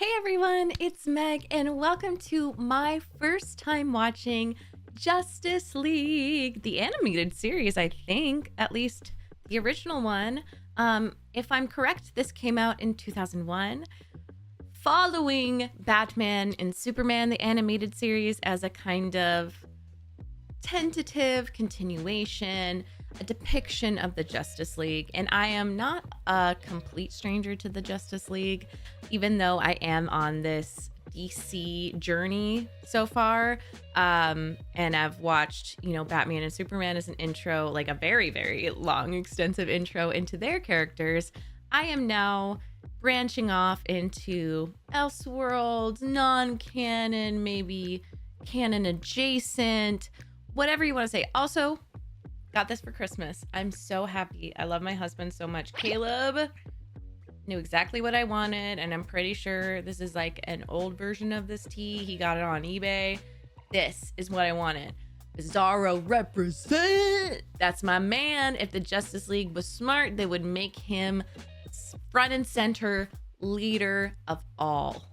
Hey everyone, it's Meg, and welcome to my first time watching Justice League, the animated series, I think, at least the original one. If I'm correct, this came out in 2001, following Batman and Superman, the animated series, as a kind of tentative continuation, a depiction of the Justice League. And I am not a complete stranger to the Justice League, even though I am on this DC journey so far. And I've watched, Batman and Superman as an intro, like a very, very long, extensive intro into their characters. I am now branching off into Elseworlds, non-canon, maybe canon adjacent, whatever you want to say. Also, got this for Christmas. I'm so happy. I love my husband so much. Caleb knew exactly what I wanted, and I'm pretty sure this is like an old version of this tee. He got it on eBay. This is what I wanted. Bizarro represent. That's my man. If the Justice League was smart, they would make him front and center leader of all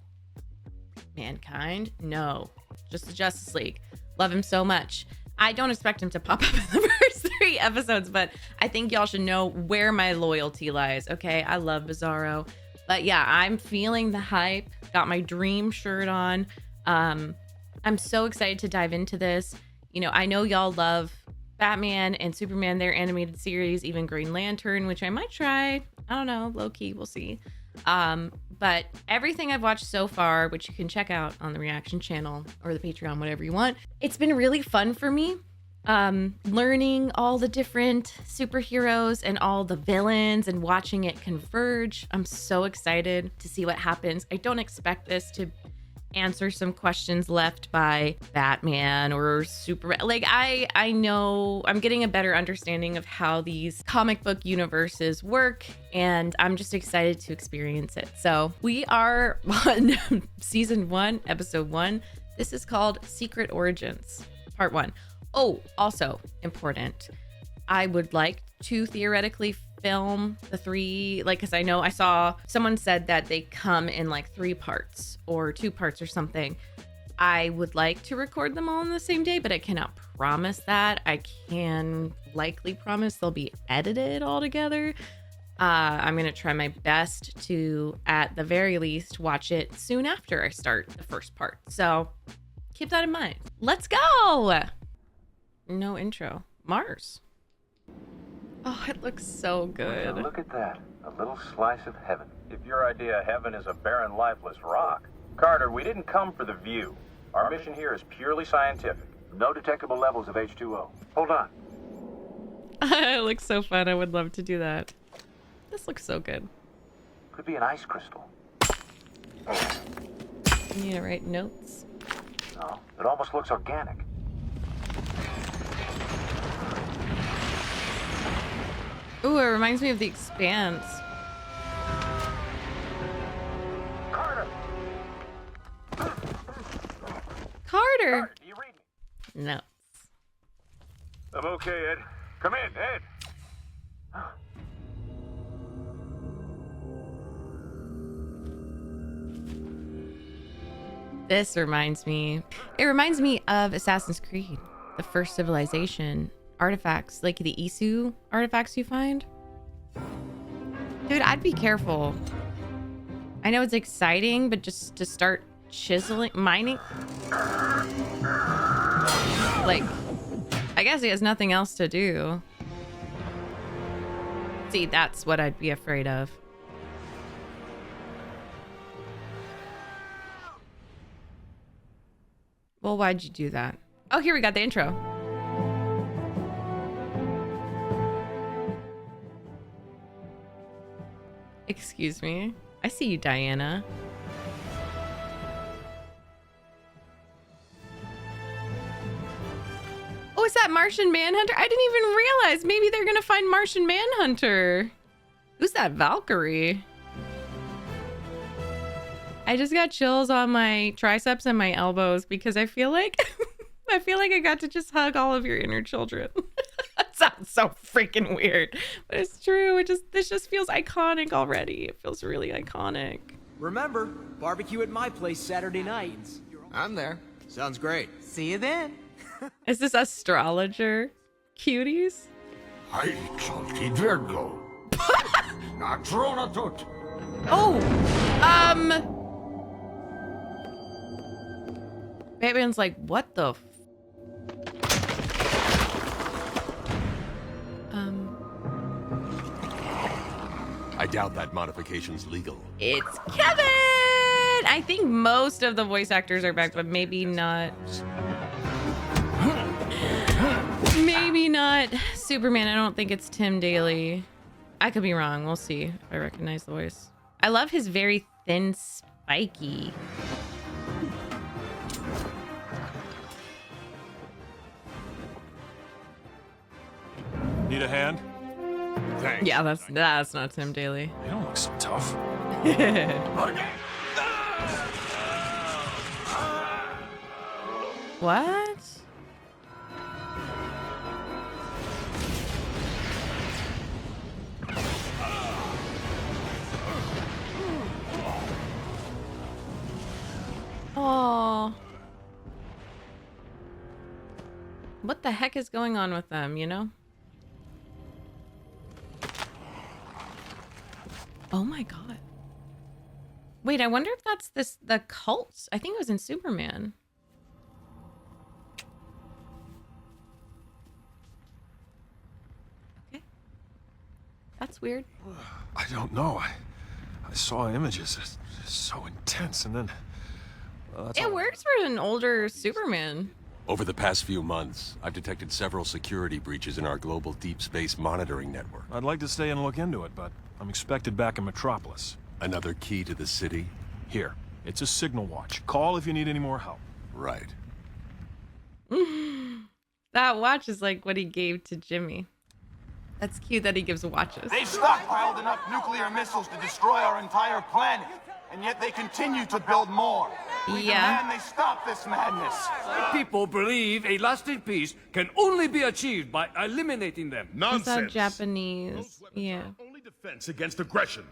mankind. No, just the Justice League. Love him so much. I don't expect him to pop up in the first 3 episodes, but I think y'all should know where my loyalty lies. Okay, I love Bizarro, but yeah, I'm feeling the hype. Got my dream shirt on. I'm so excited to dive into this. I know y'all love Batman and Superman, their animated series, even Green Lantern, which I might try. I don't know, low key, we'll see. But everything I've watched so far, which you can check out on the reaction channel or the Patreon, whatever you want, it's been really fun for me. Learning all the different superheroes and all the villains and watching it converge. I'm so excited to see what happens. I don't expect this to answer some questions left by Batman or Superman. Like, I know I'm getting a better understanding of how these comic book universes work, and I'm just excited to experience it. So we are on season 1, episode 1. This is called Secret Origins, part 1. Oh, also important, I would like to theoretically film the 3, because I know I saw someone said that they come in like 3 parts or 2 parts or something. I would like to record them all on the same day, but I cannot promise that. I can likely promise they'll be edited all together. I'm gonna try my best to, at the very least, watch it soon after I start the first part. So keep that in mind. Let's go. No intro. Mars. Oh, it looks so good. Now look at that. A little slice of heaven. If your idea of heaven is a barren, lifeless rock. Carter, we didn't come for the view. Our mission here is purely scientific. No detectable levels of H2O. Hold on. It looks so fun. I would love to do that. This looks so good. Could be an ice crystal. You need to write notes. No, it almost looks organic. Ooh, it reminds me of The Expanse. Carter! Carter! Do you read me? No. I'm okay, Ed. Come in, Ed. This reminds me. It reminds me of Assassin's Creed, the first Civilization artifacts, like the Isu artifacts you find. Dude, I'd be careful. I know it's exciting, but just to start chiseling, mining. Like, I guess he has nothing else to do. See, that's what I'd be afraid of. Well, why'd you do that? Oh, here we got the intro. Excuse me. I see you, Diana. Oh, is that Martian Manhunter? I didn't even realize. Maybe they're gonna find Martian Manhunter. Who's that Valkyrie? I just got chills on my triceps and my elbows because I feel like I got to just hug all of your inner children. That sounds so freaking weird, but it's true. This just feels iconic already. It feels really iconic. Remember, barbecue at my place Saturday night. I'm there. Sounds great. See you then. Is this astrologer? Cuties? Hajcalti Virgo. Natrona tut. Oh, Batman's like, what the I doubt that modification's legal. It's Kevin! I think most of the voice actors are back, but maybe not. Maybe not Superman. I don't think it's Tim Daly. I could be wrong. We'll see if I recognize the voice. I love his very thin, spiky. Need a hand? Thanks. Yeah, that's not Tim Daly. You don't look so tough. What? Oh. What the heck is going on with them, you know? Oh my god. Wait, I wonder if that's the cult. I think it was in Superman. Okay. That's weird. I don't know. I saw images. It's so intense, and then... that's It all- works for an older Superman. Over the past few months, I've detected several security breaches in our global deep space monitoring network. I'd like to stay and look into it, but I'm expected back in Metropolis. Another key to the city? Here, it's a signal watch. Call if you need any more help. Right. That watch is like what he gave to Jimmy. That's cute that he gives watches. They've stockpiled enough nuclear missiles to destroy our entire planet, and yet they continue to build more. We Yeah. demand they stop this madness. People believe a lasting peace can only be achieved by eliminating them. Is that Nonsense. Japanese? Those weapons Yeah. are only defense against aggression.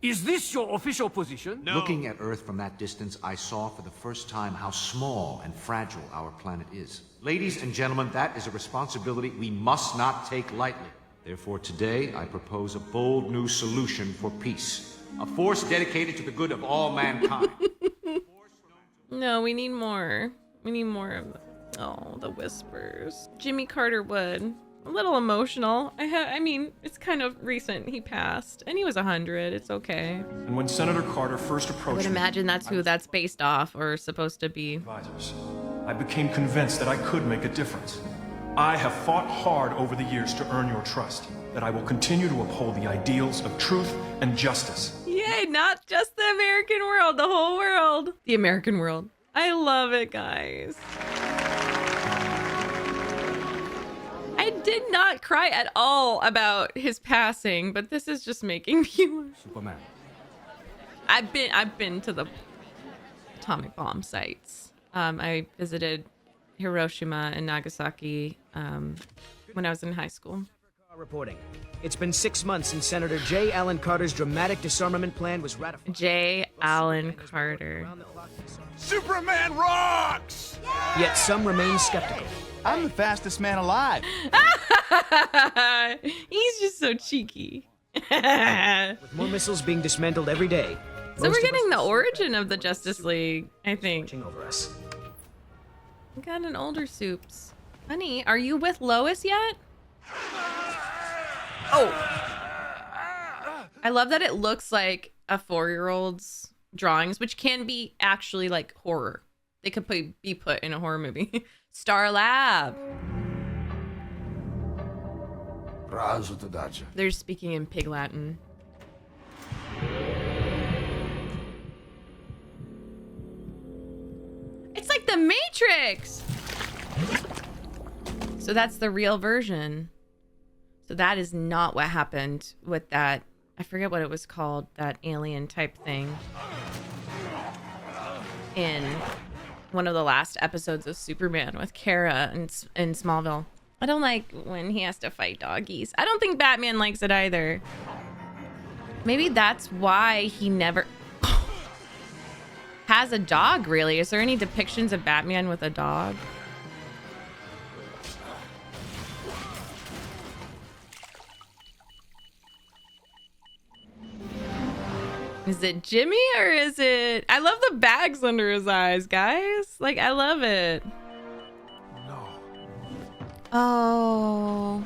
Is this your official position? No. Looking at Earth from that distance, I saw for the first time how small and fragile our planet is. Ladies and gentlemen, that is a responsibility we must not take lightly. Therefore, today, I propose a bold new solution for peace. A force dedicated to the good of all mankind. No, we need more. We need more of the whispers. Jimmy Carter Wood. A little emotional. I mean, it's kind of recent. He passed, and he was 100. It's okay. And when Senator Carter first I approached would me, imagine that's who that's based off or supposed to be. advisors, I became convinced that I could make a difference. I have fought hard over the years to earn your trust, that I will continue to uphold the ideals of truth and justice. Yay, not just the American world, the whole world. The American world. I love it, guys. I did not cry at all about his passing, but this is just making me. Superman. I've been to the atomic bomb sites. I visited Hiroshima and Nagasaki when I was in high school. Reporting. It's been 6 months since Senator J. Allen Carter's dramatic disarmament plan was ratified. J. Allen Carter. Superman rocks! Yet some remain skeptical. I'm the fastest man alive. He's just so cheeky. With more missiles being dismantled every day. So we're getting the origin of the Justice League, I think. watching over us. We got an older Soups. Honey, are you with Lois yet? Oh. I love that it looks like a 4-year-old's drawings, which can be actually like horror. They could be put in a horror movie. Star Lab. They're speaking in Pig Latin. It's like the Matrix. So that's the real version. So that is not what happened with that. I forget what it was called, that alien type thing in one of the last episodes of Superman with Kara in Smallville. I don't like when he has to fight doggies. I don't think Batman likes it either. Maybe that's why he never... as a dog, really. Is there any depictions of Batman with a dog? Is it Jimmy or is it... I love the bags under his eyes, guys. Like, I love it. No. Oh.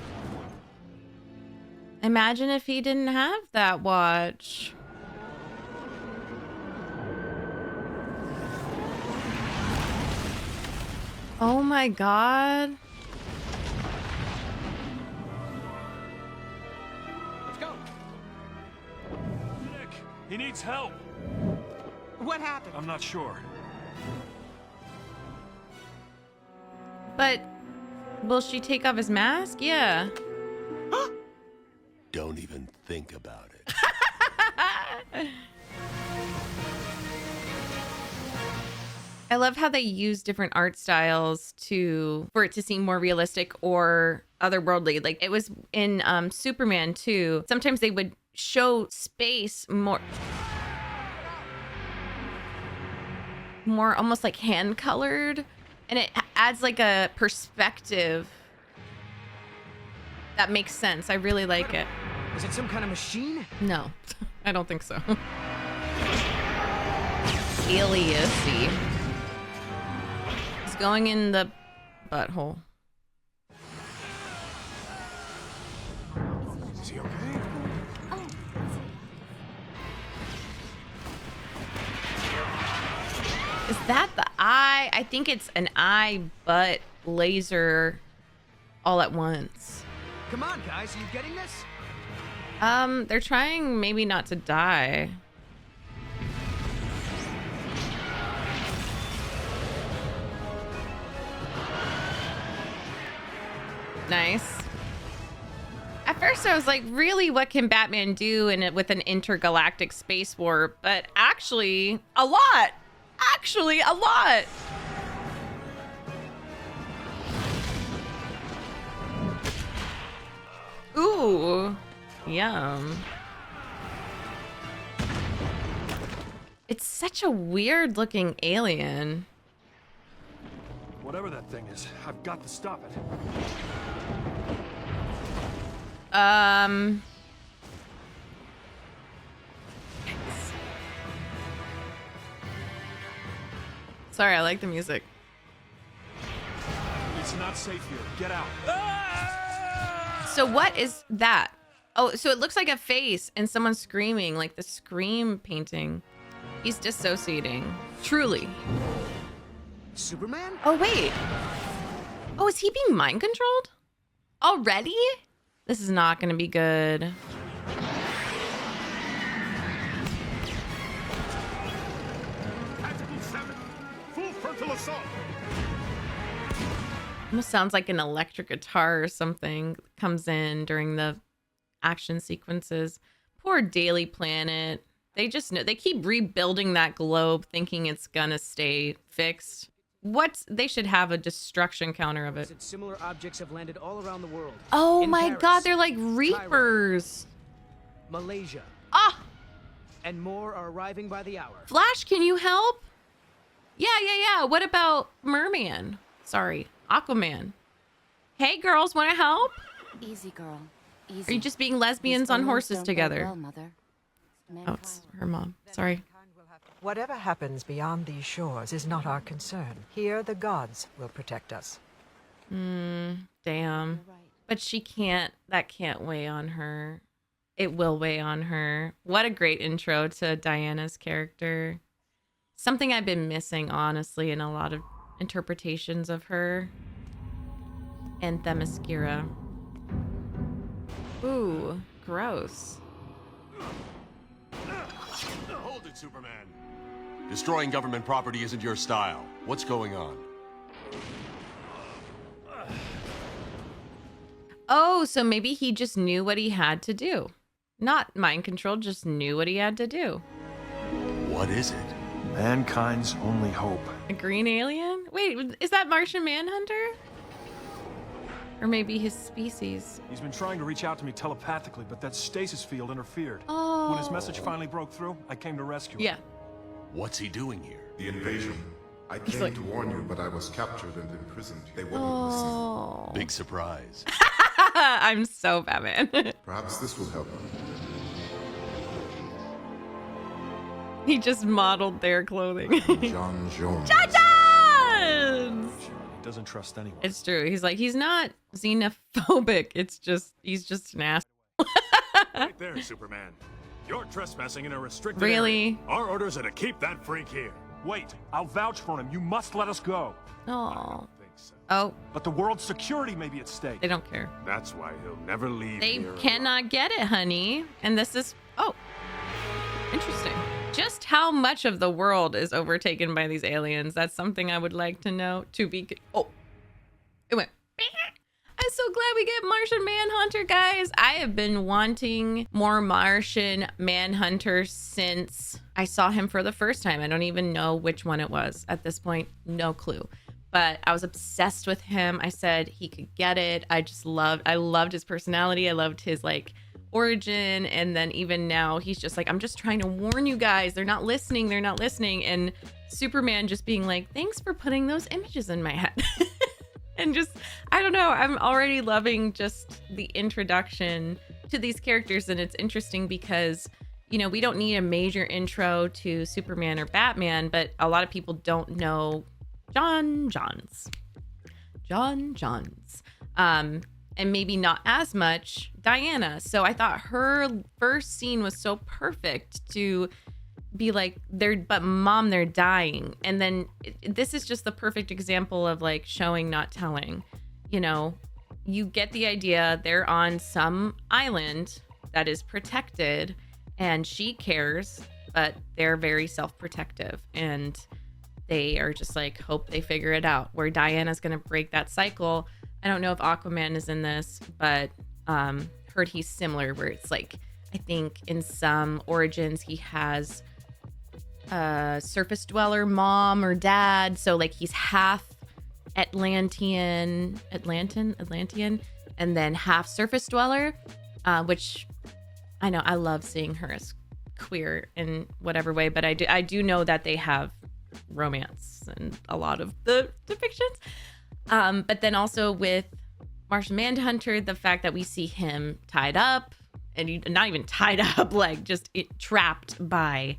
Imagine if he didn't have that watch. Oh my God. Let's go. Nick, he needs help. What happened? I'm not sure. But will she take off his mask? Yeah. Don't even think about it. I love how they use different art styles for it to seem more realistic or otherworldly. Like it was in Superman too. Sometimes they would show space more almost like hand colored, and it adds like a perspective that makes sense. I really like it. Is it some kind of machine? No, I don't think so. Aliasy. It's going in the butthole. Is he okay? Is that the eye? I think it's an eye, but laser all at once. Come on, guys, are you getting this? They're trying maybe not to die. Nice. At first I was like, really, what can Batman do with an intergalactic space war? But actually, a lot. Actually, a lot. Ooh, yum. It's such a weird looking alien. Whatever that thing is, I've got to stop it. Sorry, I like the music. It's not safe here. Get out. So what is that? Oh, so it looks like a face and someone screaming, like the Scream painting. He's dissociating. Truly. Superman? Oh, wait. Oh, is he being mind controlled? Already? This is not going to be good. Tactical 7, full frontal assault. Almost sounds like an electric guitar or something comes in during the action sequences. Poor Daily Planet. They just know, they keep rebuilding that globe thinking it's gonna stay fixed. They should have a destruction counter of it. Similar objects have landed all around the world. Oh In my Paris, God, they're like Reapers. Malaysia. Ah! And more are arriving by the hour. Flash, can you help? Yeah. What about Merman? Sorry, Aquaman. Hey girls, wanna help? Easy, girl. Easy. Are you just being lesbians on horses together? Well, Mother. Oh, it's her mom. Sorry. Whatever happens beyond these shores is not our concern. Here, the gods will protect us. Damn. But she can't, that can't weigh on her. It will weigh on her. What a great intro to Diana's character. Something I've been missing, honestly, in a lot of interpretations of her. And Themyscira. Ooh, gross. Hold it, Superman. Destroying government property isn't your style. What's going on? Oh, so maybe he just knew what he had to do. Not mind control, just knew what he had to do. What is it? Mankind's only hope. A green alien? Wait, is that Martian Manhunter? Or maybe his species. He's been trying to reach out to me telepathically, but that stasis field interfered. Oh. When his message finally broke through, I came to rescue him. Yeah. What's he doing here? The invasion. I He's came like- to warn you, but I was captured and imprisoned. They wouldn't Oh. Big surprise. I'm so Batman. listen. Perhaps this will help. He just modeled their clothing. John Jones. Jones! He doesn't trust anyone. It's true. He's like, he's not xenophobic. It's just, he's just an ass. Right there, Superman. You're trespassing in a restricted Really? area. Our orders are to keep that freak here. Wait, I'll vouch for him. You must let us go. Oh. Think so. Oh, But the world's security may be at stake. they don't care. That's why he'll never leave They here. cannot get it, honey. And this is, oh, interesting. Just how much of the world is overtaken by these aliens? That's something I would like to know. To be, oh, it went. I'm so glad we get Martian Manhunter, guys. I have been wanting more Martian Manhunter since I saw him for the first time. I don't even know which one it was at this point. No clue. But I was obsessed with him. I said he could get it. I loved his personality. I loved his like origin. And then even now he's just like, I'm just trying to warn you guys. They're not listening. They're not listening. And Superman just being like, thanks for putting those images in my head. And just, I don't know, I'm already loving just the introduction to these characters. And it's interesting because, you know, we don't need a major intro to Superman or Batman, but a lot of people don't know John Johns. And maybe not as much Diana. So I thought her first scene was so perfect to be like, they're dying. And then this is just the perfect example of like showing, not telling. You know, you get the idea. They're on some island that is protected and she cares, but they're very self-protective and they are just like, hope they figure it out. Where Diana's going to break that cycle. I don't know if Aquaman is in this, but heard he's similar where it's like, I think in some origins he has surface dweller mom or dad, so like he's half Atlantean, and then half surface dweller, which I know I love seeing her as queer in whatever way, but I do know that they have romance in a lot of the depictions. But then also with Martian Manhunter, the fact that we see him tied up, and not even tied up, like just trapped by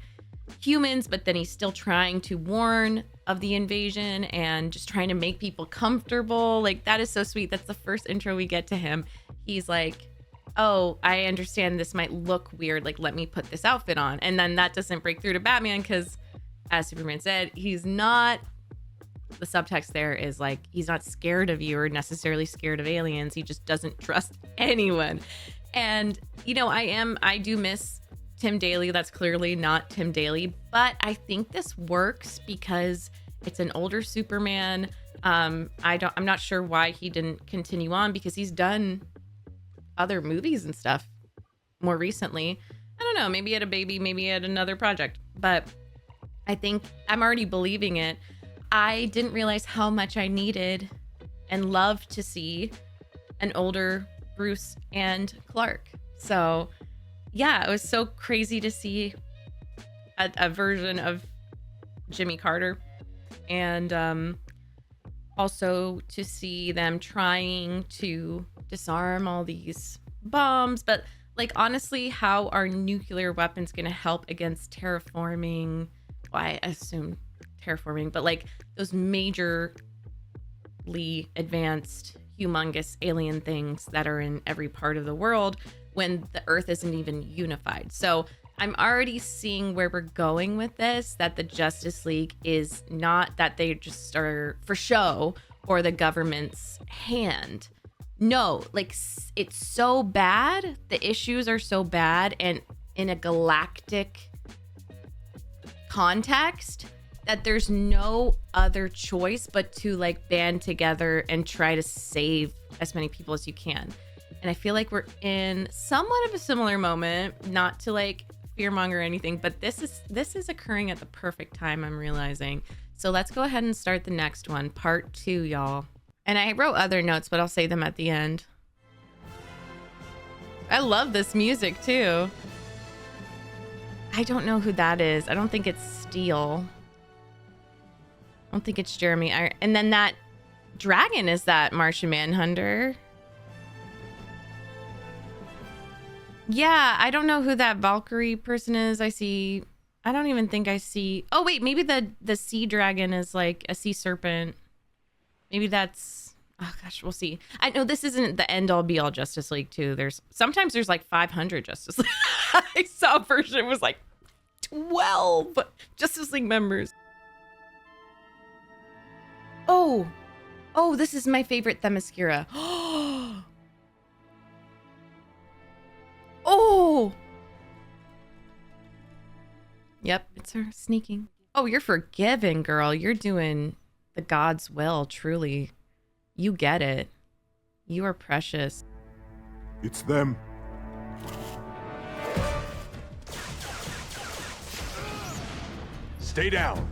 humans, but then he's still trying to warn of the invasion and just trying to make people comfortable. Like, that is so sweet. That's the first intro we get to him. He's like, oh, I understand this might look weird, like let me put this outfit on. And then that doesn't break through to Batman because, as Superman said, he's not, the subtext there is like, he's not scared of you or necessarily scared of aliens. He just doesn't trust anyone. And, you know, I do miss Tim Daly. That's clearly not Tim Daly, but I think this works because it's an older Superman. I'm not sure why he didn't continue on because he's done other movies and stuff more recently. I don't know, maybe he had a baby, maybe he had another project, but I think I'm already believing it. I didn't realize how much I needed and loved to see an older Bruce and Clark. So yeah, it was so crazy to see a version of Jimmy Carter, and also to see them trying to disarm all these bombs. But like, honestly, how are nuclear weapons going to help against terraforming? Well, I assume terraforming, but like those majorly advanced, humongous alien things that are in every part of the world when the Earth isn't even unified. So I'm already seeing where we're going with this, that the Justice League is not that they just are for show or the government's hand. No, like it's so bad. The issues are so bad and in a galactic context that there's no other choice but to like band together and try to save as many people as you can. And I feel like we're in somewhat of a similar moment, not to like fearmonger or anything, but this is occurring at the perfect time, I'm realizing. So let's go ahead and start the next one, part 2, y'all. And I wrote other notes, but I'll say them at the end. I love this music too. I don't know who that is. I don't think it's Steel. don't think it's Jeremy. And then that dragon is that Martian Manhunter. Yeah, I don't know who that Valkyrie person is. I don't even think I see. Oh wait, maybe the sea dragon is like a sea serpent. Maybe that's. Oh gosh, we'll see. I know this isn't the end all be all Justice League too. Sometimes there's like 500 Justice League. I saw a version it was like 12 Justice League members. Oh, this is my favorite Themyscira. Oh. Yep, it's her sneaking. Oh, you're forgiven, girl. You're doing the God's will, truly. You get it. You are precious. It's them. Stay down.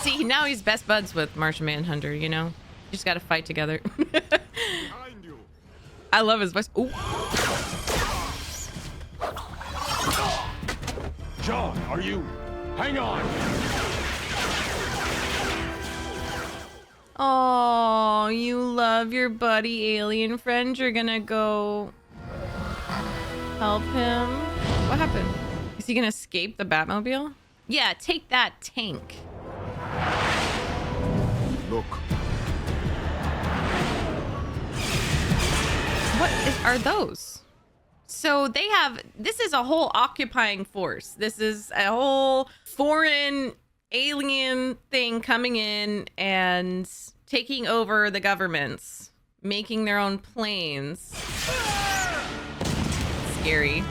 See, now he's best buds with Martian Manhunter, you know? You just gotta fight together. I love his voice. Ooh. John, are you? Hang on. Oh, you love your buddy alien friend. You're gonna go help him. What happened? Is he gonna escape the Batmobile? Yeah, take that, tank. Look. Are those? So they have, this is a whole occupying force. This is a whole foreign alien thing coming in and taking over the governments, making their own planes. Scary.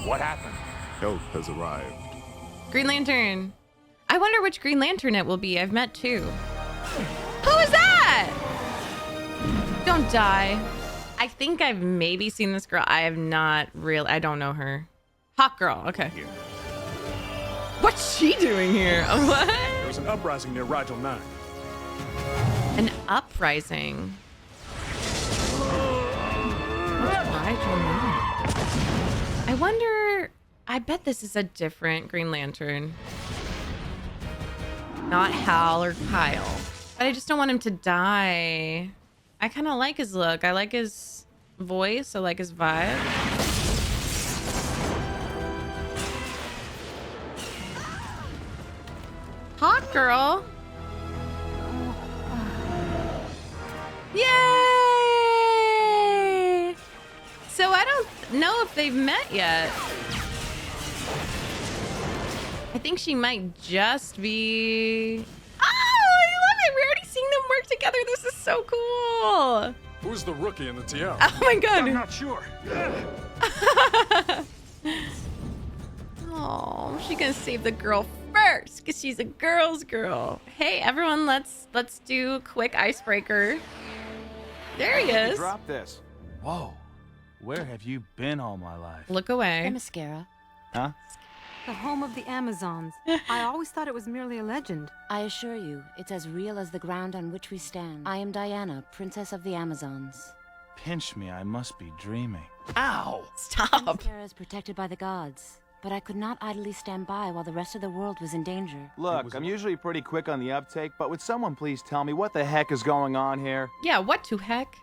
What happened? Help has arrived. Green Lantern. I wonder which Green Lantern it will be. I've met two. Who is that? Don't die. I think I've maybe seen this girl. I have not really. I don't know her. Hawk Girl. Okay. What's she doing here? What? There was an uprising near Rigel 9. An uprising. What's Rigel 9? I wonder. I bet this is a different Green Lantern. Not Hal or Kyle. But I just don't want him to die. I kind of like his look. I like his voice. I like his vibe. Hot girl. Yay! So I don't know if they've met yet. I think she might just be... Oh, I love it. We're already seeing them work together. This is so cool. Who's the rookie in the TL? Oh my god. I'm not sure. Oh, she's gonna save the girl first because she's a girl's girl. Hey, everyone, let's do a quick icebreaker. There he is. Drop this. Whoa. Where have you been all my life? Look away. Themyscira. Huh? The home of the Amazons. I always thought it was merely a legend. I assure you, it's as real as the ground on which we stand. I am Diana, Princess of the Amazons. Pinch me, I must be dreaming. Ow! Stop! Themyscira is protected by the gods, but I could not idly stand by while the rest of the world was in danger. Look, I'm usually pretty quick on the uptake, but would someone please tell me what the heck is going on here? Yeah, what to heck?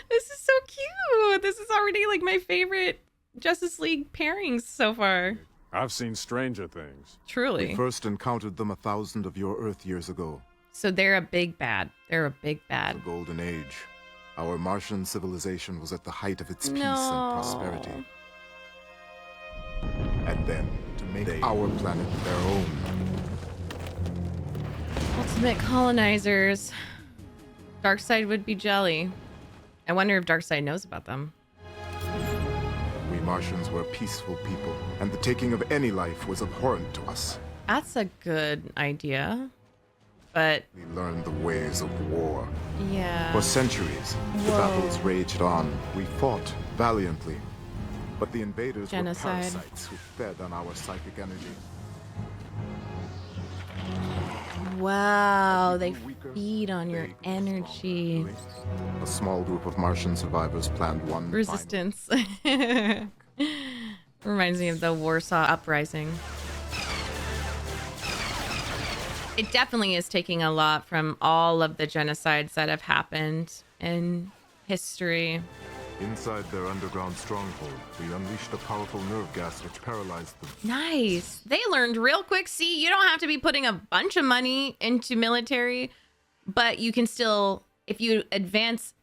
This is so cute. This is already like my favorite Justice League pairings so far. I've seen stranger things. Truly. We first encountered them 1,000 of your Earth years ago. So they're a big bad. They're a big bad. The Golden Age. Our Martian civilization was at the height of its peace No. and prosperity. And then, to make our planet their own. Ultimate colonizers. Darkseid would be jelly. I wonder if Darkseid knows about them. We Martians were peaceful people, and the taking of any life was abhorrent to us. That's a good idea. But We learned the ways of war. yeah. For centuries, the Whoa. battles raged on. We fought valiantly. But the invaders Genocide. were parasites who fed on our psychic energy. wow, they feed on your energy. A small group of Martian survivors planned one Resistance. Reminds me of the Warsaw Uprising. It definitely is taking a lot from all of the genocides that have happened in history. Inside their underground stronghold, we unleashed a powerful nerve gas which paralyzed them. Nice. They learned real quick. See, you don't have to be putting a bunch of money into military, but you can still, if you advance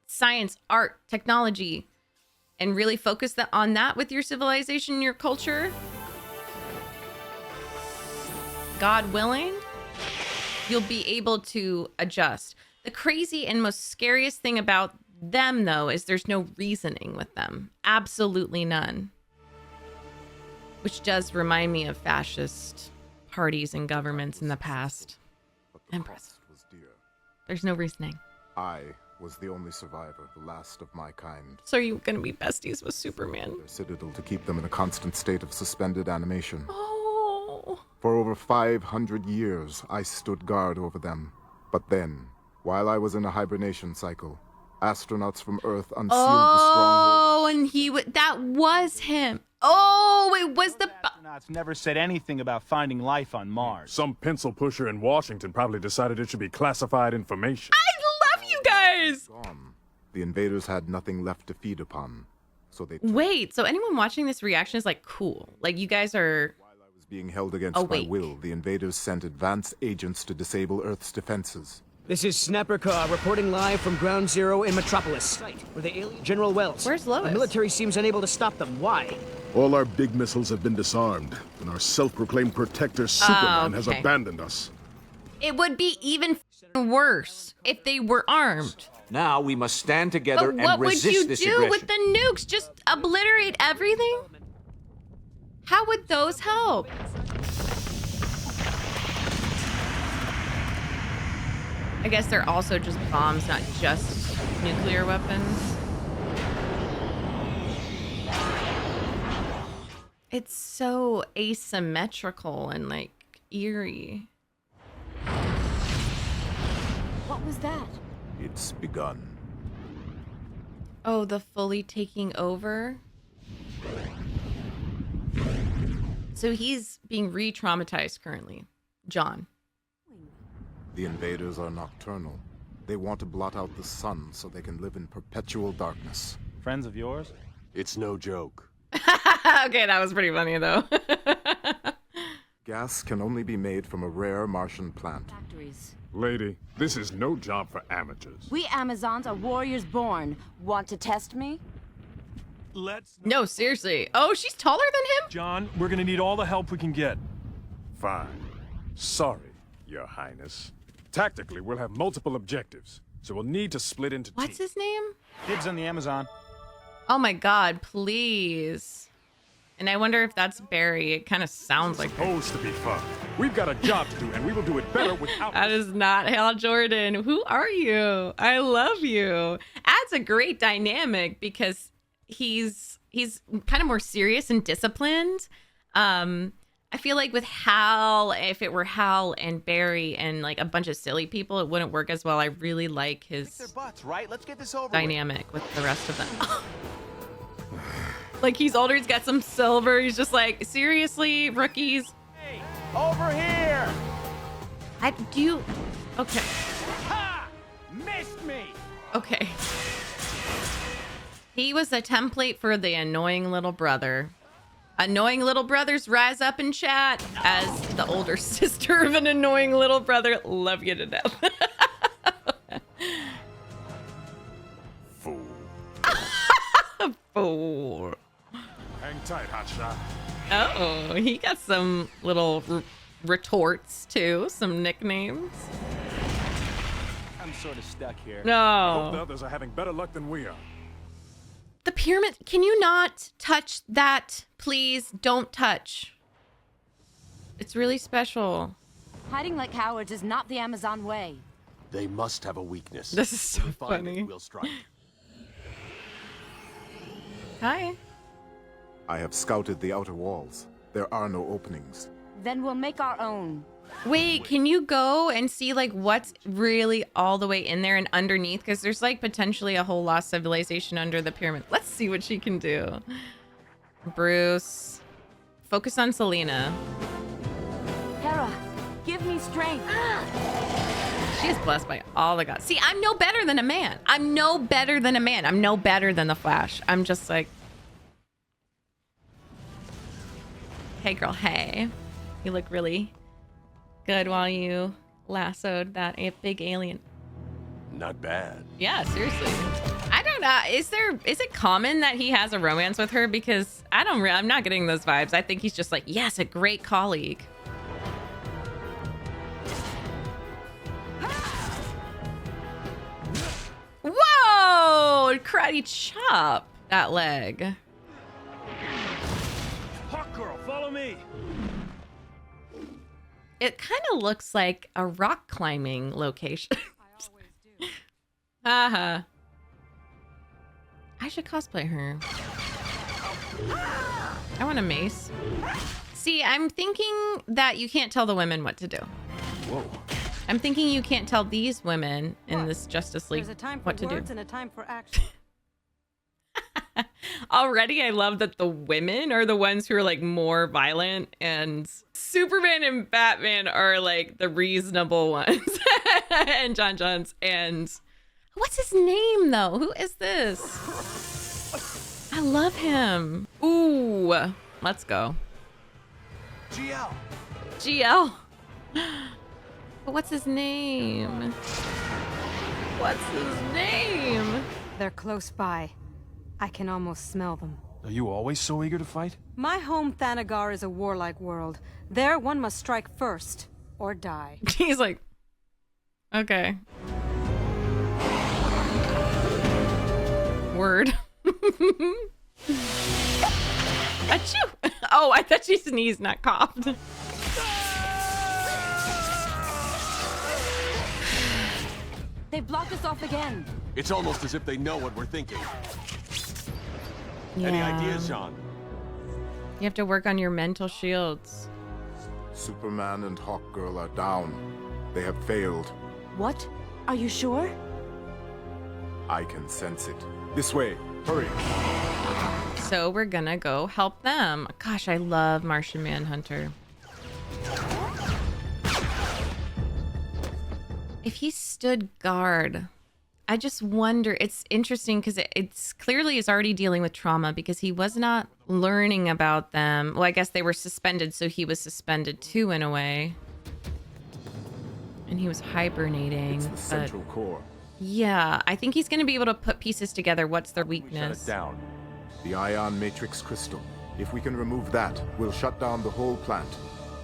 science, art, technology, and really focus on that with your civilization, your culture, God willing, you'll be able to adjust. The crazy and most scariest thing about them, though, is there's no reasoning with them. Absolutely none. Which does remind me of fascist parties and governments in the past. Empress. There's no reasoning. I was the only survivor, the last of my kind. So are you gonna be besties with Superman? Their citadel to keep them in a constant state of suspended animation. Oh. For over 500 years, I stood guard over them. But then, while I was in a hibernation cycle, astronauts from Earth unsealed the stronghold. Oh, and that was him. Oh, it was the astronauts never said anything about finding life on Mars. Some pencil pusher in Washington probably decided it should be classified information. I love you guys. Gone. The invaders had nothing left to feed upon, so they. Wait, so anyone watching this reaction is like, cool. Like, you guys are. While I was being held against my will, the invaders sent advanced agents to disable Earth's defenses. This is Snapper Car reporting live from Ground Zero in Metropolis, where the alien General Wells. Where's Lois? The military seems unable to stop them. Why? All our big missiles have been disarmed, and our self-proclaimed protector, Superman, has abandoned us. It would be even worse if they were armed. Now we must stand together But what and would resist you this do aggression. with the nukes? Just obliterate everything? How would those help? I guess they're also just bombs, not just nuclear weapons. It's so asymmetrical and like eerie. What was that? It's begun. Oh, the fully taking over? So he's being re-traumatized currently. John. The invaders are nocturnal. They want to blot out the sun so they can live in perpetual darkness. Friends of yours? It's no joke. Okay, that was pretty funny though. Gas can only be made from a rare Martian plant. Factories. Lady, this is no job for amateurs. We Amazons are warriors born. Want to test me? No, seriously. Oh, she's taller than him? John, we're gonna need all the help we can get. Fine. Sorry, Your Highness. Tactically, we'll have multiple objectives, so we'll need to split into teams. What's his name? Dibs on the Amazon. Oh my god, please. And I wonder if that's Barry. It kind of sounds like supposed to be fun. We've got a job to do, and we will do it better without. That is not Hal Jordan. Who are you? I love you. Adds a great dynamic because he's kind of more serious and disciplined. I feel like with Hal, if it were Hal and Barry and like a bunch of silly people, it wouldn't work as well. I really like his Their butts, right? Let's get this over dynamic with the rest of them. Like, he's older, he's got some silver. He's just like, seriously, rookies? Hey, over here! Okay. Ha! Missed me! Okay. He was a template for the annoying little brother. Annoying little brothers, rise up and chat. As the older sister of an annoying little brother, love you to death. Fool. Fool. Hang tight, hotshot. Oh, he got some little retorts too, some nicknames. I'm sort of stuck here. Hope the No. others are having better luck than we are. The pyramid, can you not touch that, please? Don't touch. It's really special. Hiding like cowards is not the Amazon way. They must have a weakness. This is so When we find funny. it, we'll strike. Hi. I have scouted the outer walls. There are no openings. Then we'll make our own. Wait, can you go and see like what's really all the way in there and underneath? Because there's like potentially a whole lost civilization under the pyramid. Let's see what she can do. Bruce. Focus on Selena. Hera, give me strength. She is blessed by all the gods. See, I'm no better than a man. I'm no better than a man. I'm no better than the Flash. I'm just like, hey girl, hey. You look really good while you lassoed that big alien. Not bad. Yeah, seriously. I don't know. Is it common that he has a romance with her? Because I'm not getting those vibes. I think he's just like, yes, a great colleague. Whoa! Karate chop that leg. Hawk Girl, follow me. It kind of looks like a rock climbing location. Haha. I should cosplay her. I want a mace. See, I'm thinking that you can't tell the women what to do. Whoa. I'm thinking you can't tell these women in this Justice League There's a time for what to do. words and a time for action. Already, I love that the women are the ones who are like more violent, and Superman and Batman are like the reasonable ones. And John's. And what's his name though? Who is this? I love him. Ooh, let's go. GL. But what's his name? What's his name? They're close by. I can almost smell them. Are you always so eager to fight? My home Thanagar is a warlike world. There, one must strike first, or die. He's like, okay. Word. Achoo! Oh, I thought she sneezed, not coughed. They blocked us off again. It's almost as if they know what we're thinking. Yeah. Any ideas, John? You have to work on your mental shields. Superman and Hawkgirl are down. They have failed. What? Are you sure? I can sense it. This way. Hurry. So we're gonna go help them. Gosh, I love Martian Manhunter. If he stood guard, I just wonder, it's interesting because it's clearly is already dealing with trauma because he was not learning about them. Well, I guess they were suspended, so he was suspended too in a way. And he was hibernating. It's the central core. Yeah, I think he's going to be able to put pieces together. What's their weakness? Shut it down. The ion matrix crystal. If we can remove that, we'll shut down the whole plant.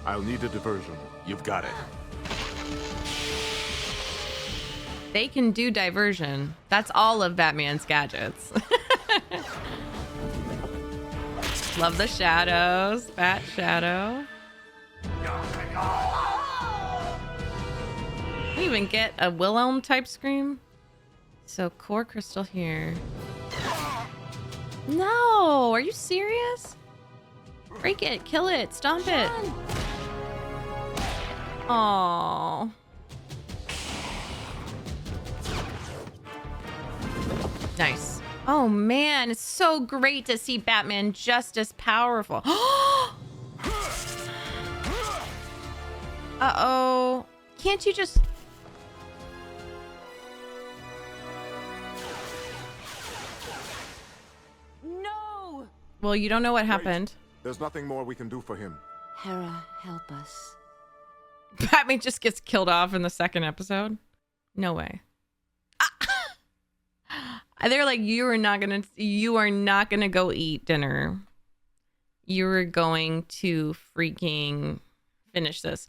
I'll need a diversion. You've got it. They can do diversion. That's all of Batman's gadgets. Love the shadows. Bat shadow. We even get a Wilhelm type scream. So core crystal here. No, are you serious? Break it, kill it, stomp it. Aww. Nice. Oh man, it's so great to see Batman just as powerful. Uh-oh. Can't you just... No! Well, you don't know what happened. There's nothing more we can do for him. Hera, help us. Batman just gets killed off in the second episode? No way. They're like, you are not gonna go eat dinner. You are going to freaking finish this.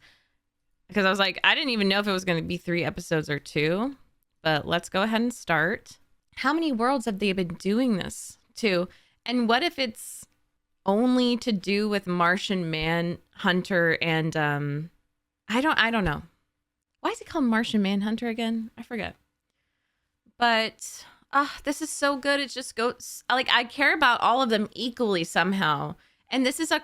Because I was like, I didn't even know if it was going to be 3 episodes or 2. But let's go ahead and start. How many worlds have they been doing this to? And what if it's only to do with Martian Manhunter and I don't know. Why is it called Martian Manhunter again? I forget. But this is so good. It just goes like I care about all of them equally somehow. And this is a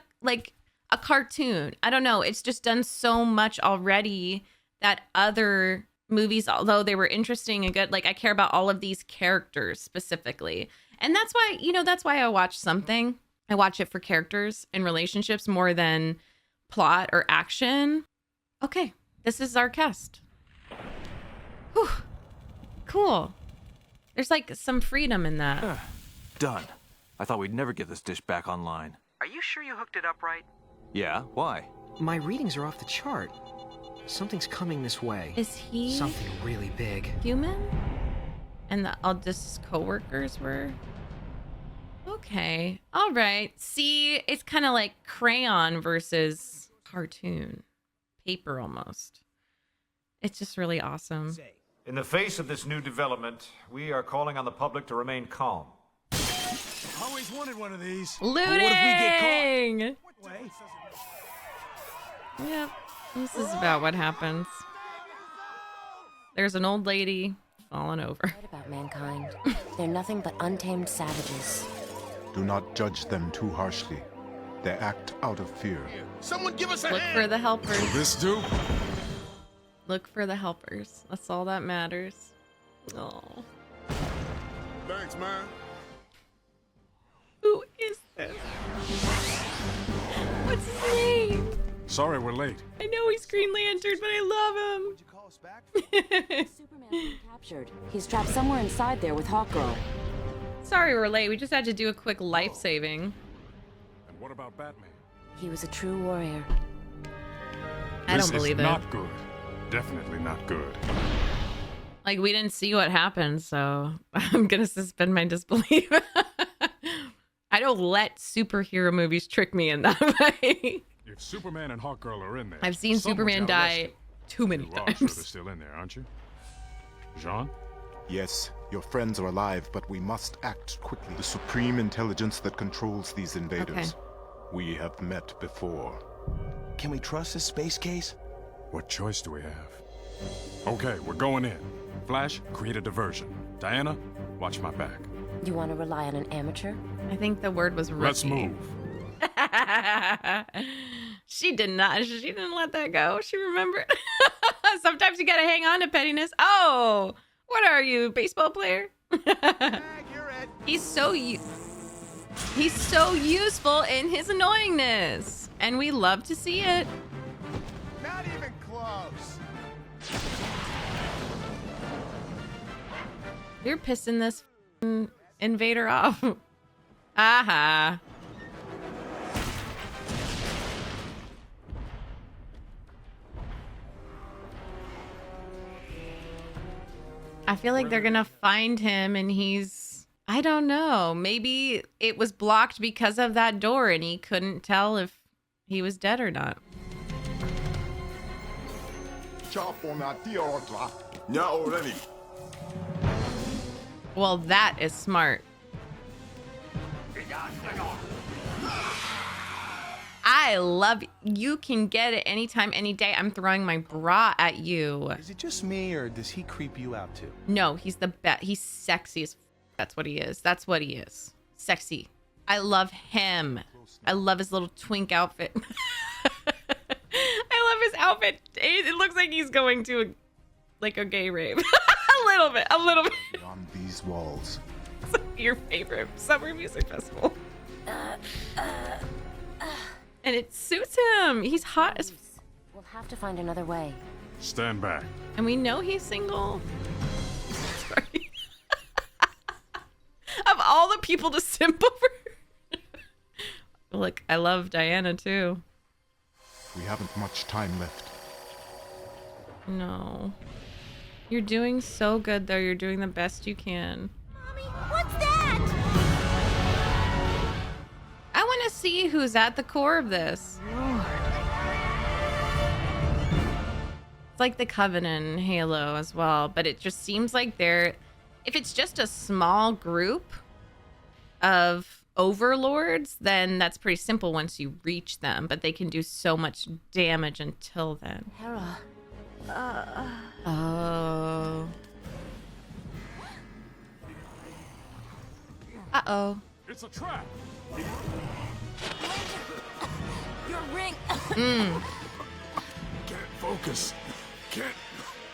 a cartoon. I don't know. It's just done so much already that other movies, although they were interesting and good, like I care about all of these characters specifically. And that's why, you know, that's why I watch something. I watch it for characters and relationships more than plot or action. Okay, this is our cast. Whew. Cool. There's like some freedom in that. Done. I thought we'd never get this dish back online. Are you sure you hooked it up right? Yeah, why? My readings are off the chart. Something's coming this way. Is he something really big? Human? And all just co-workers were? Okay. All right. See, it's kind of like crayon versus cartoon. Paper almost. It's just really awesome. In the face of this new development, we are calling on the public to remain calm. Always wanted one of these. Looting! What if we get caught? Yep. This is about what happens. There's an old lady falling over. What about mankind? They're nothing but untamed savages. Do not judge them too harshly. They act out of fear. Someone give us a Look for the helpers. Will this do? Look for the helpers. That's all that matters. Oh. Thanks, man. Who is this? What's his name? Sorry we're late. I know he's Green Lantern, but I love him. Would you call us back? Superman's been captured. He's trapped somewhere inside there with Hawkgirl. Sorry we're late. We just had to do a quick life saving. And what about Batman? He was a true warrior. I don't believe it. This is not good. Definitely not good. Like, we didn't see what happened, so I'm gonna suspend my disbelief. I don't let superhero movies trick me in that way. If Superman and Hawkgirl are in there, I've seen Superman die too many you times. are sure they're still in there, aren't you? Jean? Yes, your friends are alive, but we must act quickly. The supreme intelligence that controls these invaders. Okay. We have met before. Can we trust this space case? What choice do we have? Okay, we're going in. Flash, create a diversion. Diana, watch my back. You want to rely on an amateur? I think the word was rookie. Let's move. She did not. She didn't let that go. She remembered. Sometimes you gotta hang on to pettiness. Oh, what are you, baseball player? He's so useful in his annoyingness, and we love to see it. Not even close. You're pissing this invader off. Aha. I feel like they're gonna find him and he's, I don't know, maybe it was blocked because of that door and he couldn't tell if he was dead or not. Well, that is smart. I love you. Can get it anytime, any day. I'm throwing my bra at you. Is it just me, or does he creep you out too? No, he's the best. He's sexy as that's what he is. That's what he is. Sexy. I love him. I love his little twink outfit. I love his outfit. It looks like he's going to a gay rave. A little bit. Beyond these walls. Your favorite summer music festival. And it suits him. He's hot as... We'll have to find another way. Stand back. And we know he's single. Sorry. Of all the people to simp over. Look, I love Diana too. We haven't much time left. No. You're doing so good though. You're doing the best you can. Mommy, what's that? I want to see who's at the core of this. Lord. It's like the Covenant in Halo as well, but it just seems like if it's just a small group of overlords, then that's pretty simple once you reach them, but they can do so much damage until then. Hera. Oh. Uh-oh. It's a trap. You're ring. Can't focus. Can't.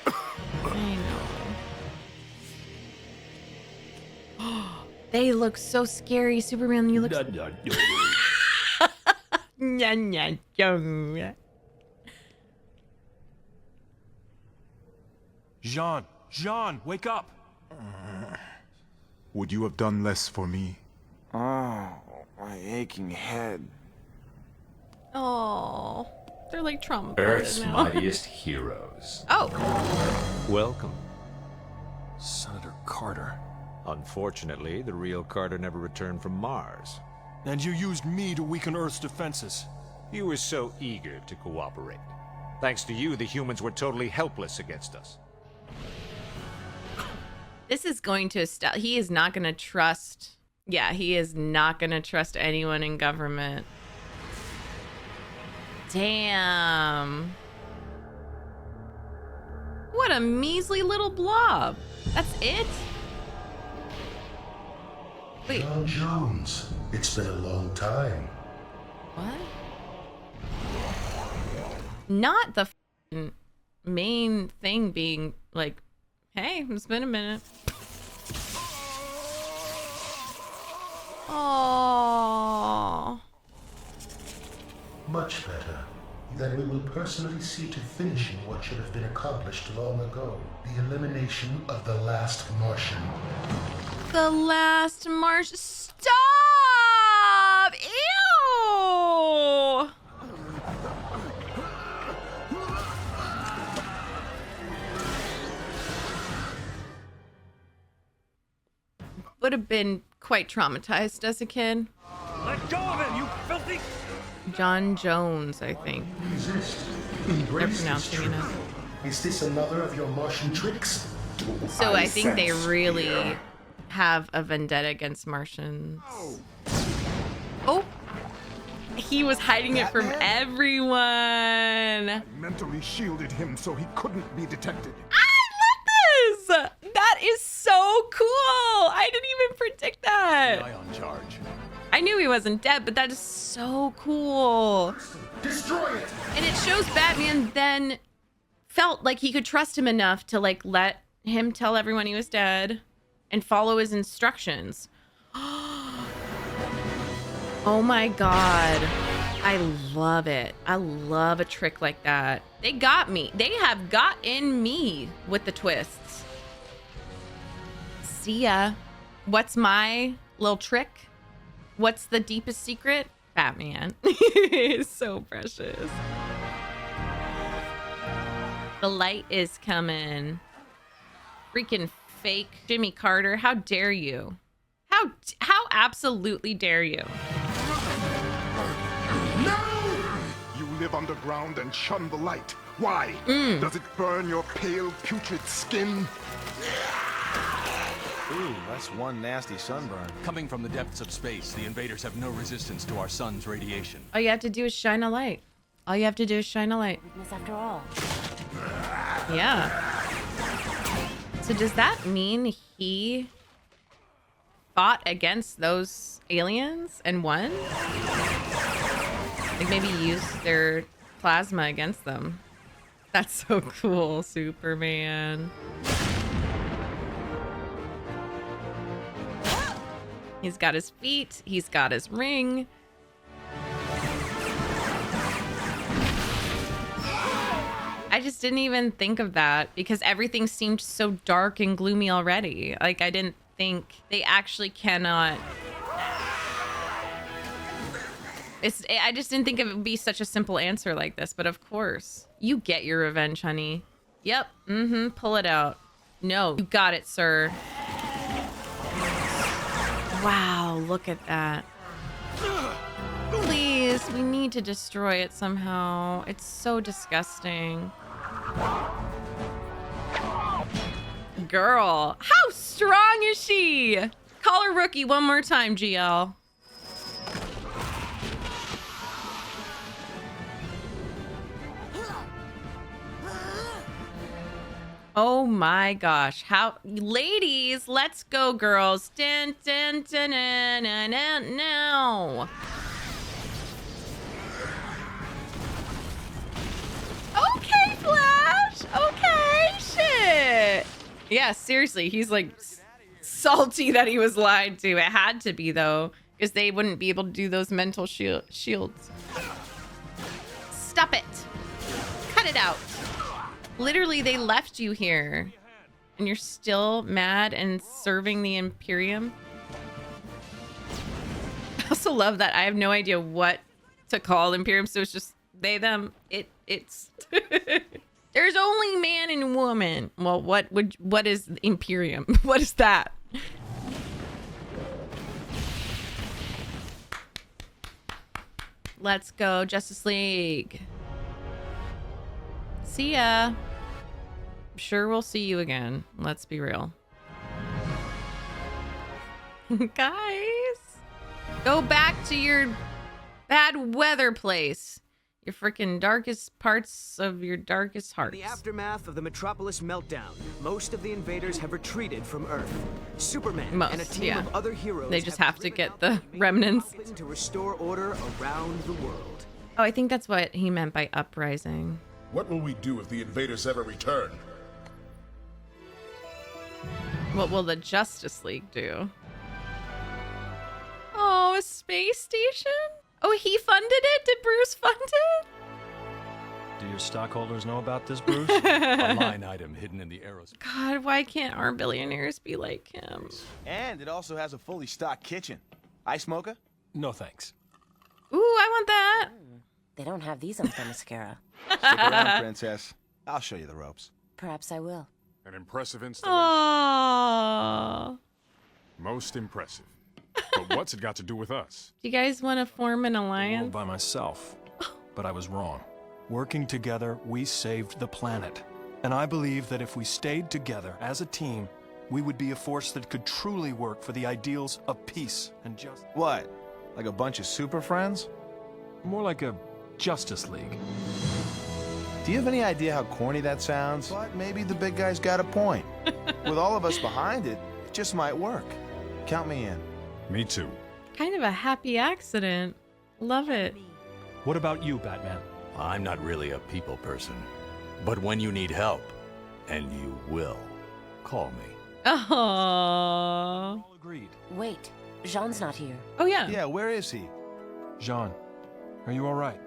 I know. They look so scary, Superman. You look. Jean, wake up! Would you have done less for me? Oh, my aching head. Oh, they're like traumatized Earth's now. mightiest heroes. Oh. Welcome. Senator Carter. Unfortunately, the real Carter never returned from Mars. And you used me to weaken Earth's defenses. You were so eager to cooperate. Thanks to you, the humans were totally helpless against us. This is going to he is not going to trust. Yeah, he is not going to trust anyone in government. Damn. What a measly little blob. That's it? Wait. John Jones. It's been a long time. What? Not the f***ing main thing being like, hey, it's been a minute. Oh. Much better. Then we will personally see to finishing what should have been accomplished long ago. The elimination of the last Martian. The last Martian. Stop! Ew! Would have been quite traumatized as a kid. Let go of him, you filthy... John Jones, I think. Resist. They're Embrace pronouncing it truth. Is this another of your Martian tricks? So I think they really have a vendetta against Martians. Oh! He was hiding it from everyone! I mentally shielded him so he couldn't be detected. I love this! That is so cool! I didn't even predict that! Eye on charge. I knew he wasn't dead, but that is so cool. Destroy it! And it shows Batman then felt like he could trust him enough to like let him tell everyone he was dead and follow his instructions. Oh my god. I love it. I love a trick like that. They got me. They have gotten me with the twists. See ya. What's my little trick? What's the deepest secret? Batman. It's so precious. The light is coming. Freaking fake Jimmy Carter. How dare you? How absolutely dare you? You live underground and shun the light. Why? Does it burn your pale, putrid skin? Ooh, that's one nasty sunburn. Coming from the depths of space, the invaders have no resistance to our sun's radiation. All you have to do is shine a light. All you have to do is shine a light. Weakness after all. Yeah. So does that mean he fought against those aliens and won? Like maybe used their plasma against them. That's so cool, Superman. He's got his feet. He's got his ring. I just didn't even think of that because everything seemed so dark and gloomy already. Like, I didn't think they actually cannot... I just didn't think it would be such a simple answer like this, but of course. You get your revenge, honey. Yep. Pull it out. No, you got it, sir. Wow, look at that. Please, we need to destroy it somehow. It's so disgusting. Girl, how strong is she? Call her rookie one more time, GL. Oh my gosh. How, ladies, let's go, girls. Dun, dun, dun, dun, dun, dun, no. Okay, shit. Yeah, seriously, he's like salty that he was lied to. It had to be though, because they wouldn't be able to do those mental shields. Stop it. Cut it out. Literally, they left you here. And you're still mad and serving the Imperium. I also love that I have no idea what to call Imperium, so it's just they, them, it's there's only man and woman. Well, what is Imperium? What is that? Let's go, Justice League. See ya. Sure, we'll see you again. Let's be real. Guys, go back to your bad weather place. Your freaking darkest parts of your darkest hearts. In the aftermath of the Metropolis meltdown, most of the invaders have retreated from Earth. Superman and a team of other heroes. They just have to get the remnants to restore order around the world. Oh, I think that's what he meant by uprising. What will we do if the invaders ever return? What will the Justice League do? Oh, a space station? Oh, he funded it? Did Bruce fund it? Do your stockholders know about this, Bruce? A line item hidden in the aerospace. God, why can't our billionaires be like him? And it also has a fully stocked kitchen. Ice mocha? No thanks. Ooh, I want that. They don't have these on Themyscira. Stick around, princess. I'll show you the ropes. Perhaps I will. An impressive installation. Aww. Most impressive. But what's it got to do with us? Do you guys want to form an All alliance? by myself. But I was wrong. Working together, we saved the planet. And I believe that if we stayed together as a team, we would be a force that could truly work for the ideals of peace and justice. What? Like a bunch of super friends? More like a Justice League. Do you have any idea how corny that sounds? But maybe the big guy's got a point. With all of us behind it, it just might work. Count me in. Me too. Kind of a happy accident. Love it. What about you, Batman? I'm not really a people person. But when you need help, and you will, call me. Oh. All agreed. Wait, Jean's not here. Oh, yeah. Yeah, where is he? Jean, are you all right?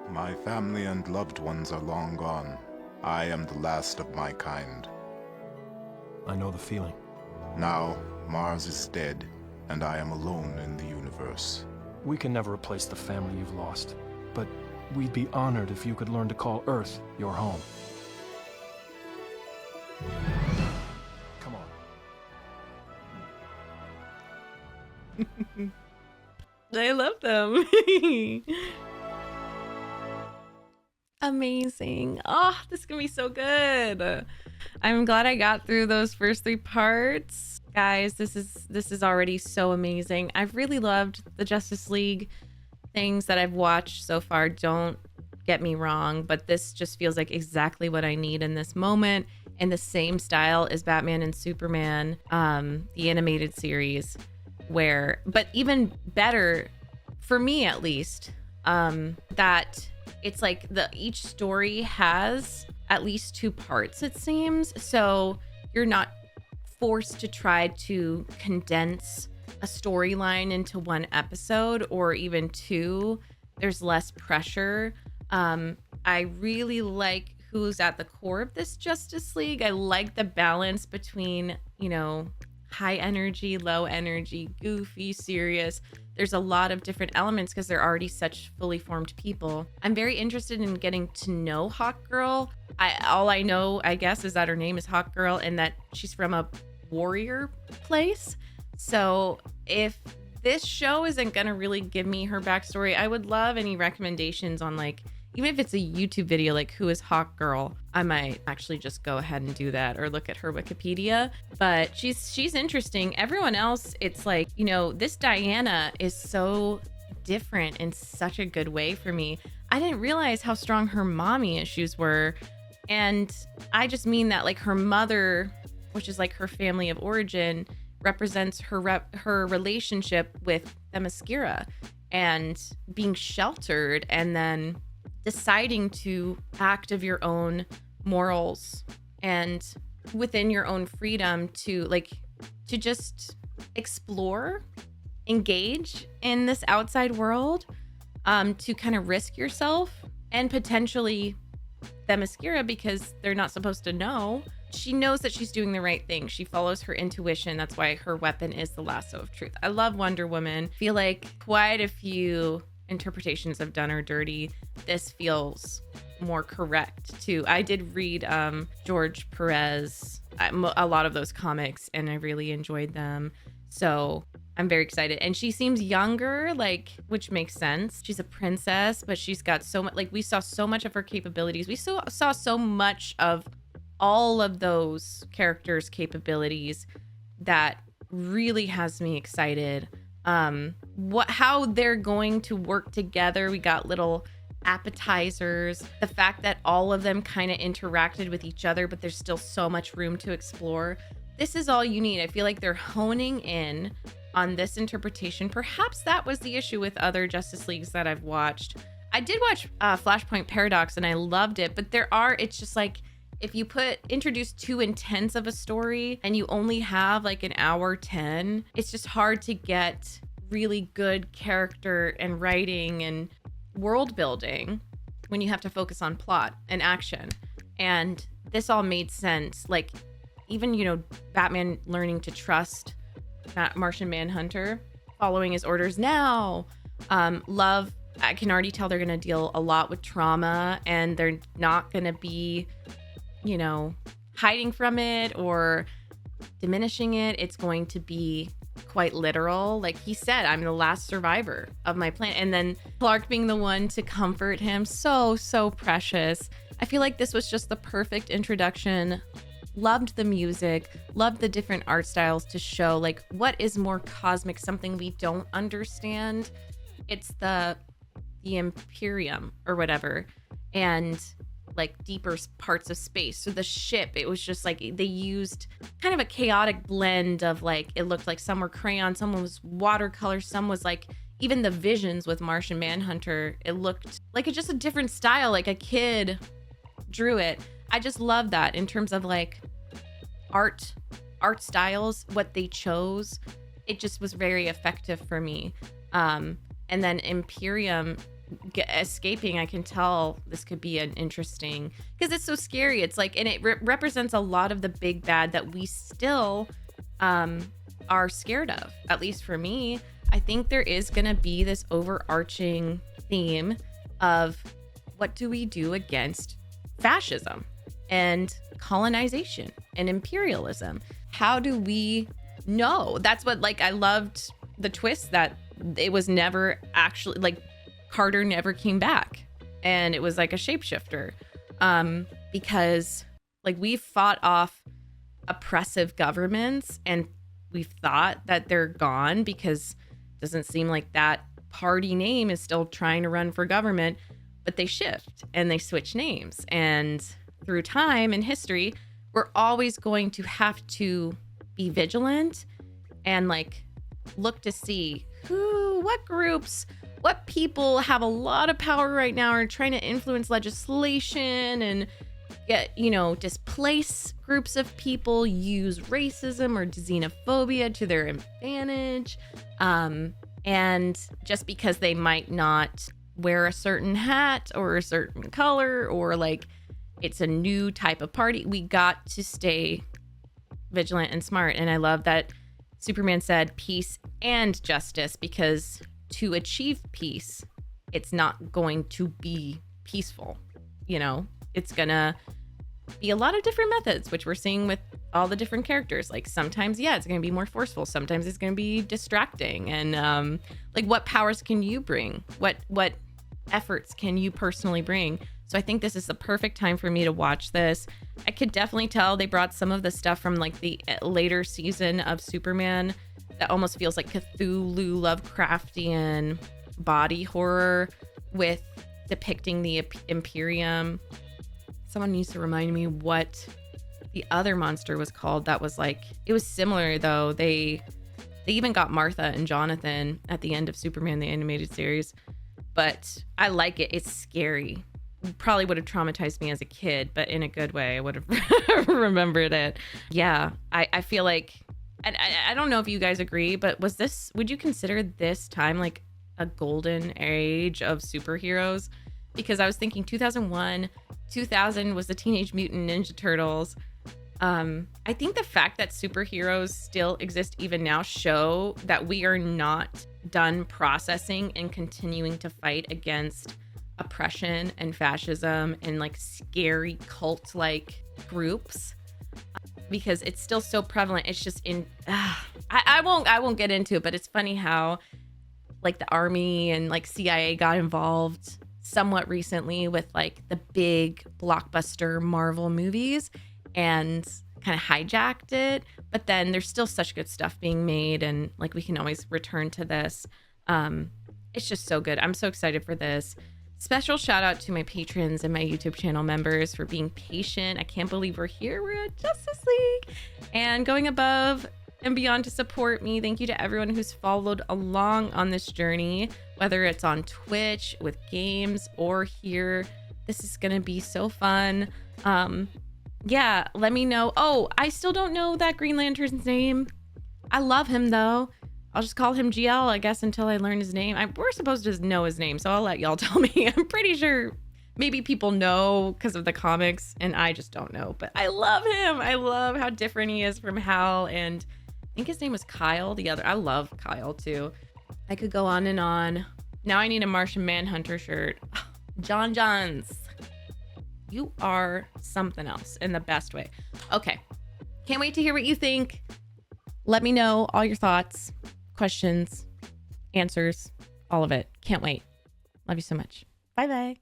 My family and loved ones are long gone. I am the last of my kind. I know the feeling. Now, Mars is dead, and I am alone in the universe. We can never replace the family you've lost, but we'd be honored if you could learn to call Earth your home. Come on. I love them. Amazing. Oh, this is gonna be so good. I'm glad I got through those first 3 parts. Guys, this is already so amazing. I've really loved the Justice League things that I've watched so far. Don't get me wrong, but this just feels like exactly what I need in this moment, in the same style as Batman and Superman, the animated series, but even better for me at least, that it's like each story has at least 2 parts, it seems. So you're not forced to try to condense a storyline into 1 episode or even 2. There's less pressure. I really like who's at the core of this Justice League. I like the balance between, high energy, low energy, goofy, serious. There's a lot of different elements because they're already such fully formed people. I'm very interested in getting to know Hawkgirl. All I know, I guess, is that her name is Hawkgirl and that she's from a warrior place. So if this show isn't gonna really give me her backstory, I would love any recommendations on, like, even if it's a YouTube video, like, who is Hawkgirl? I might actually just go ahead and do that or look at her Wikipedia. But she's interesting. Everyone else, it's like, this Diana is so different in such a good way for me. I didn't realize how strong her mommy issues were. And I just mean that, like, her mother, which is like her family of origin, represents her relationship with Themyscira and being sheltered and then deciding to act of your own morals and within your own freedom to just explore, engage in this outside world, to kind of risk yourself and potentially Themyscira, because they're not supposed to know. She knows that she's doing the right thing. She follows her intuition. That's why her weapon is the lasso of truth. I love Wonder Woman. Feel like quite a few interpretations have done her dirty. This feels more correct too. I did read George Perez, a lot of those comics, and I really enjoyed them. So I'm very excited. And she seems younger, which makes sense. She's a princess, but she's got so much, we saw so much of her capabilities. We saw so much of all of those characters' capabilities that really has me excited. How they're going to work together. We got little appetizers. The fact that all of them kind of interacted with each other, but there's still so much room to explore. This is all you need. I feel like they're honing in on this interpretation. Perhaps that was the issue with other Justice Leagues that I've watched. I did watch Flashpoint Paradox and I loved it, but it's just like, if you introduce too intense of a story and you only have like an hour 10, it's just hard to get really good character and writing and world building when you have to focus on plot and action. And this all made sense. Like, even, Batman learning to trust Martian Manhunter, following his orders now. Love, I can already tell they're going to deal a lot with trauma, and they're not going to be, hiding from it or diminishing it. It's going to be quite literal. Like he said, I'm the last survivor of my planet. And then Clark being the one to comfort him. So precious. I feel like this was just the perfect introduction. Loved the music, loved the different art styles to show like what is more cosmic, something we don't understand. It's the Imperium or whatever, and like deeper parts of space. So the ship, it was just like they used kind of a chaotic blend of like, it looked like some were crayon, some was watercolor, some was like even the visions with Martian Manhunter. It looked like it's just a different style, like a kid drew it. I just love that in terms of like art styles, what they chose. It just was very effective for me. And then Imperium escaping, I can tell this could be an interesting, because it's so scary. It's like, and it represents a lot of the big bad that we still are scared of, at least for me. I think there is going to be this overarching theme of what do we do against fascism and colonization and imperialism? How do we know? That's what, like, I loved the twist that it was never actually, like, Carter never came back and it was like a shapeshifter, because like we've fought off oppressive governments and we've thought that they're gone, because it doesn't seem like that party name is still trying to run for government, but they shift and they switch names. And through time and history, we're always going to have to be vigilant and like look to see what groups, what people have a lot of power right now are trying to influence legislation and get, displace groups of people, use racism or xenophobia to their advantage. And just because they might not wear a certain hat or a certain color, or like it's a new type of party, we got to stay vigilant and smart. And I love that Superman said peace and justice, because to achieve peace, it's not going to be peaceful. It's gonna be a lot of different methods, which we're seeing with all the different characters. Like sometimes, it's gonna be more forceful. Sometimes it's gonna be distracting. And like, what powers can you bring? What efforts can you personally bring? So I think this is the perfect time for me to watch this. I could definitely tell they brought some of the stuff from like the later season of Superman that almost feels like Cthulhu Lovecraftian body horror with depicting the Imperium. Someone needs to remind me what the other monster was called. That was like, it was similar though. They even got Martha and Jonathan at the end of Superman the Animated Series. But I like it. It's scary. probably would have traumatized me as a kid, but in a good way. I would have remembered it. Yeah, I feel like, and I don't know if you guys agree, but would you consider this time like a golden age of superheroes? Because I was thinking 2001, 2000 was the Teenage Mutant Ninja Turtles. I think the fact that superheroes still exist even now show that we are not done processing and continuing to fight against oppression and fascism and like scary cult-like groups, because it's still so prevalent. It's just I won't get into it, but it's funny how like the army and like CIA got involved somewhat recently with like the big blockbuster Marvel movies and kind of hijacked it, but then there's still such good stuff being made, and like we can always return to this. It's just so good. I'm so excited for this. Special shout out to my patrons and my YouTube channel members for being patient. I can't believe we're here. We're at Justice League and going above and beyond to support me. Thank you to everyone who's followed along on this journey, whether it's on Twitch with games or here. This is gonna be so fun. Yeah, let me know. Oh, I still don't know that Green Lantern's name. I love him though. I'll just call him GL, I guess, until I learn his name. We're supposed to know his name, so I'll let y'all tell me. I'm pretty sure maybe people know because of the comics, and I just don't know. But I love him. I love how different he is from Hal, and I think his name was Kyle, the other. I love Kyle, too. I could go on and on. Now I need a Martian Manhunter shirt. John Johns, you are something else in the best way. Okay. Can't wait to hear what you think. Let me know all your thoughts, questions, answers, all of it. Can't wait. Love you so much. Bye-bye.